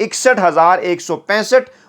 61,165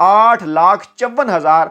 8,54,000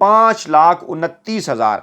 5,29,000।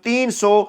300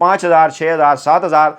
5,000, 6,000, 7,000,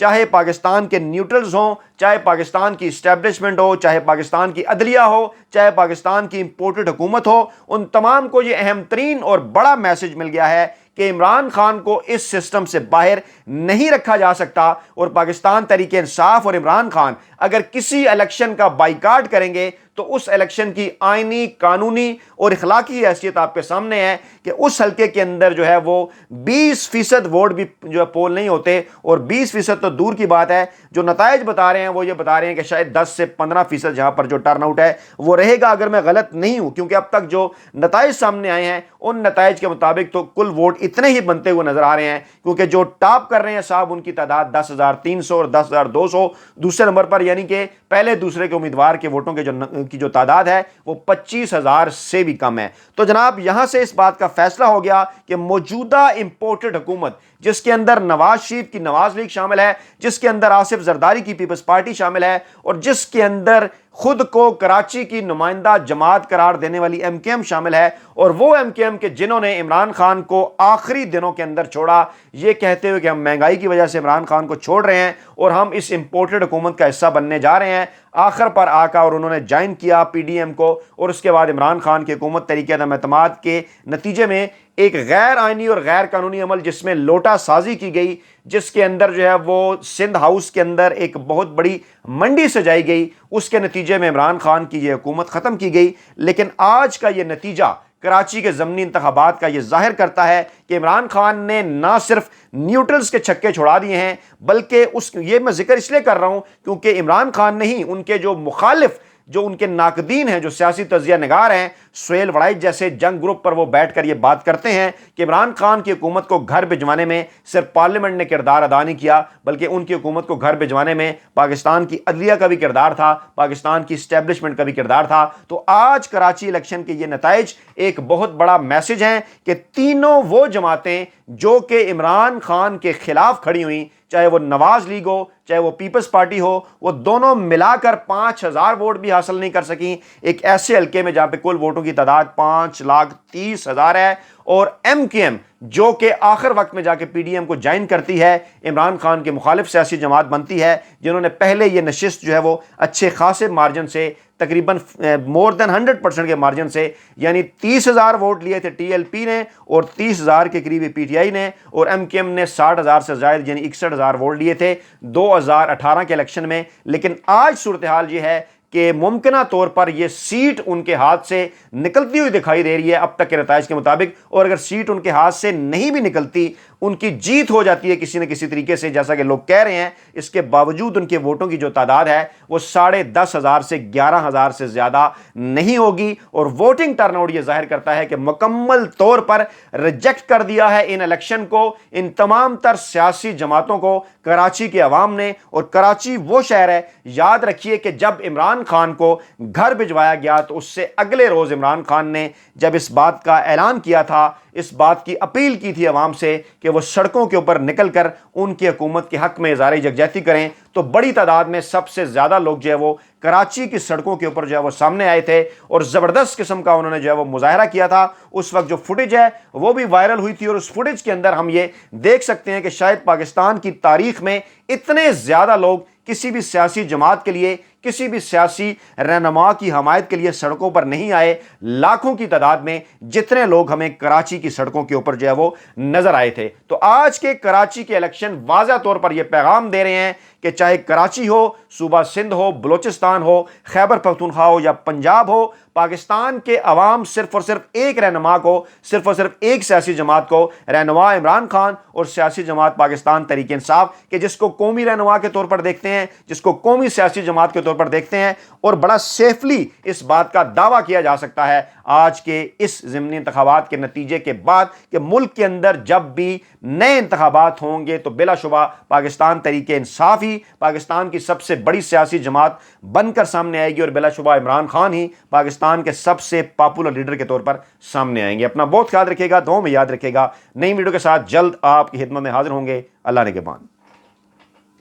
چاہے پاکستان کے نیوٹرلز ہوں، چاہے پاکستان کی اسٹیبلشمنٹ ہو، چاہے پاکستان کی عدلیہ ہو، چاہے پاکستان کی امپورٹڈ حکومت ہو، ان تمام کو یہ اہم ترین اور بڑا میسج مل گیا ہے کہ عمران خان کو اس سسٹم سے باہر نہیں رکھا جا سکتا، اور پاکستان تحریک انصاف اور عمران خان اگر کسی الیکشن کا بائیکاٹ کریں گے تو اس الیکشن کی آئینی، قانونی اور اخلاقی حیثیت آپ کے سامنے ہے کہ اس حلقے کے اندر جو ہے وہ 20% ووٹ بھی جو ہے پول نہیں ہوتے، اور 20% تو دور کی بات ہے، جو نتائج بتا رہے ہیں وہ یہ بتا رہے ہیں کہ شاید 10 سے 15% جہاں پر جو ٹرن آؤٹ ہے وہ رہے گا، اگر میں غلط نہیں ہوں، کیونکہ اب تک جو نتائج سامنے آئے ہیں ان نتائج کے مطابق تو کل ووٹ اتنے ہی بنتے ہوئے نظر آ رہے ہیں، کیونکہ جو ٹاپ کر رہے ہیں صاحب ان کی تعداد 10,300 اور 10,200، دوسرے نمبر پر یعنی کہ پہلے دوسرے کے امیدوار کے ووٹوں کی جو تعداد ہے وہ 25,000 سے بھی کم ہے۔ تو جناب یہاں سے اس بات کا فیصلہ ہو گیا کہ موجودہ امپورٹڈ حکومت جس کے اندر نواز شریف کی نواز لیگ شامل ہے، جس کے اندر آصف زرداری کی پیپلز پارٹی شامل ہے، اور جس کے اندر خود کو کراچی کی نمائندہ جماعت قرار دینے والی ایم کے ایم شامل ہے، اور وہ ایم کے ایم کے جنہوں نے عمران خان کو آخری دنوں کے اندر چھوڑا، یہ کہتے ہوئے کہ ہم مہنگائی کی وجہ سے عمران خان کو چھوڑ رہے ہیں اور ہم اس امپورٹڈ حکومت کا حصہ بننے جا رہے ہیں، آخر پر آقا اور انہوں نے جوائن کیا پی ڈی ایم کو، اور اس کے بعد عمران خان کی حکومت تحریک عدم اعتماد کے نتیجے میں ایک غیر آئینی اور غیر قانونی عمل جس میں لوٹا سازی کی گئی، جس کے اندر جو ہے وہ سندھ ہاؤس کے اندر ایک بہت بڑی منڈی سجائی گئی، اس کے نتیجے میں عمران خان کی یہ حکومت ختم کی گئی۔ لیکن آج کا یہ نتیجہ کراچی کے ضمنی انتخابات کا یہ ظاہر کرتا ہے کہ عمران خان نے نہ صرف نیوٹرلز کے چھکے چھڑا دیے ہیں، بلکہ یہ میں ذکر اس لیے کر رہا ہوں کیونکہ عمران خان نہیں، ان کے جو مخالف، جو ان کے ناقدین ہیں، جو سیاسی تجزیہ نگار ہیں، سہیل وڑائی جیسے جنگ گروپ پر وہ بیٹھ کر یہ بات کرتے ہیں کہ عمران خان کی حکومت کو گھر بھجوانے میں صرف پارلیمنٹ نے کردار ادا نہیں کیا، بلکہ ان کی حکومت کو گھر بھجوانے میں پاکستان کی عدلیہ کا بھی کردار تھا، پاکستان کی اسٹیبلشمنٹ کا بھی کردار تھا۔ تو آج کراچی الیکشن کے یہ نتائج ایک بہت بڑا میسج ہیں کہ تینوں وہ جماعتیں جو کہ عمران خان کے خلاف کھڑی ہوئیں، چاہے وہ نواز لیگ ہو، چاہے وہ پیپلز پارٹی ہو، وہ دونوں ملا کر 5,000 ووٹ بھی حاصل نہیں کر سکیں ایک ایسے حلقے میں جہاں پہ کل ووٹوں کی تعداد 5,30,000 ہے، اور ایم کے ایم جو کہ آخر وقت میں جا کے پی ڈی ایم کو جوائن کرتی ہے، عمران خان کے مخالف سیاسی جماعت بنتی ہے، جنہوں نے پہلے یہ نشست جو ہے وہ اچھے خاصے مارجن سے، تقریباً مور دین 100% کے مارجن سے، یعنی 30,000 ووٹ لیے تھے ٹی ایل پی نے اور 30,000 کے قریب پی ٹی آئی نے، اور ایم کے ایم نے 60,000 سے زائد یعنی 61,000 ووٹ لیے تھے 2018 کے الیکشن میں۔ لیکن آج صورتحال یہ ہے کہ ممکنہ طور پر یہ سیٹ ان کے ہاتھ سے نکلتی ہوئی دکھائی دے رہی ہے اب تک کے نتائج کے مطابق، اور اگر سیٹ ان کے ہاتھ سے نہیں بھی نکلتی، ان کی جیت ہو جاتی ہے کسی نہ کسی طریقے سے جیسا کہ لوگ کہہ رہے ہیں، اس کے باوجود ان کے ووٹوں کی جو تعداد ہے وہ 10,500 سے 11,000 سے زیادہ نہیں ہوگی، اور ووٹنگ ٹرن آؤٹ یہ ظاہر کرتا ہے کہ مکمل طور پر ریجیکٹ کر دیا ہے ان الیکشن کو، ان تمام تر سیاسی جماعتوں کو کراچی کے عوام نے۔ اور کراچی وہ شہر ہے، یاد رکھیے کہ جب عمران خان کو گھر بھجوایا گیا تو اس سے اگلے روز عمران خان نے جب اس بات کا اعلان کیا تھا، اس بات کی اپیل کی تھی عوام سے کہ وہ سڑکوں کے اوپر نکل کر ان کی حکومت کے حق میں اظہار یکجہتی کریں، تو بڑی تعداد میں سب سے زیادہ لوگ جو ہے وہ کراچی کی سڑکوں کے اوپر جو ہے وہ سامنے آئے تھے، اور زبردست قسم کا انہوں نے جو ہے وہ مظاہرہ کیا تھا۔ اس وقت جو فوٹیج ہے وہ بھی وائرل ہوئی تھی، اور اس فوٹیج کے اندر ہم یہ دیکھ سکتے ہیں کہ شاید پاکستان کی تاریخ میں اتنے زیادہ لوگ کسی بھی سیاسی جماعت کے لیے، کسی بھی سیاسی رہنما کی حمایت کے لیے سڑکوں پر نہیں آئے، لاکھوں کی تعداد میں جتنے لوگ ہمیں کراچی کی سڑکوں کے اوپر جو ہے وہ نظر آئے تھے۔ تو آج کے کراچی کے الیکشن واضح طور پر یہ پیغام دے رہے ہیں کہ چاہے کراچی ہو، صوبہ سندھ ہو، بلوچستان ہو، خیبر پختونخوا ہو یا پنجاب ہو، پاکستان کے عوام صرف اور صرف ایک رہنما کو، صرف اور صرف ایک سیاسی جماعت کو، رہنما عمران خان اور سیاسی جماعت پاکستان تحریک انصاف، کہ جس کو قومی رہنما کے طور پر دیکھتے ہیں، جس کو قومی سیاسی جماعت کے طور پر دیکھتے ہیں، اور بڑا سیفلی اس بات کا دعویٰ کیا جا سکتا ہے آج کے اس ضمنی انتخابات کے نتیجے کے بعد کہ ملک کے اندر جب بھی نئے انتخابات ہوں گے تو بلا شبہ پاکستان تحریک انصاف ہی پاکستان کی سب سے بڑی سیاسی جماعت بن کر سامنے آئے گی، اور بلا شبہ عمران خان ہی پاکستان کے سب سے پاپولر لیڈر کے طور پر سامنے آئیں گے۔ اپنا بہت خیال رکھے گا، دعاؤں میں یاد رکھے گا۔ نئی ویڈیو کے ساتھ جلد آپ کی خدمت میں حاضر ہوں گے۔ اللہ نگہبان۔